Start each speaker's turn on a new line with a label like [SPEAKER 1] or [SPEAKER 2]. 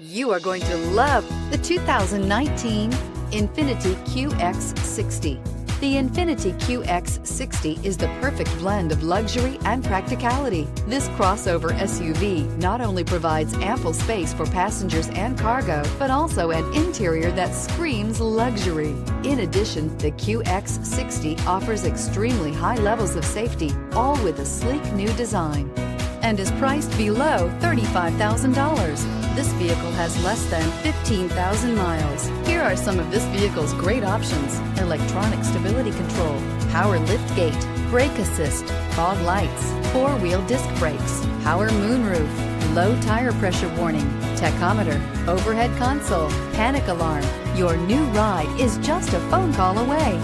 [SPEAKER 1] You are going to love the 2019 INFINITI QX60. The INFINITI QX60 is the perfect blend of luxury and practicality. This crossover SUV not only provides ample space for passengers and cargo, but also an interior that screams luxury. In addition, the QX60 offers extremely high levels of safety, all with a sleek new design, and is priced below $35,000. This vehicle has less than 15,000 miles. Here are some of this vehicle's great options: electronic stability control, power liftgate, brake assist, fog lights, four-wheel disc brakes, power moonroof, low tire pressure warning, tachometer, overhead console, panic alarm. Your new ride is just a phone call away.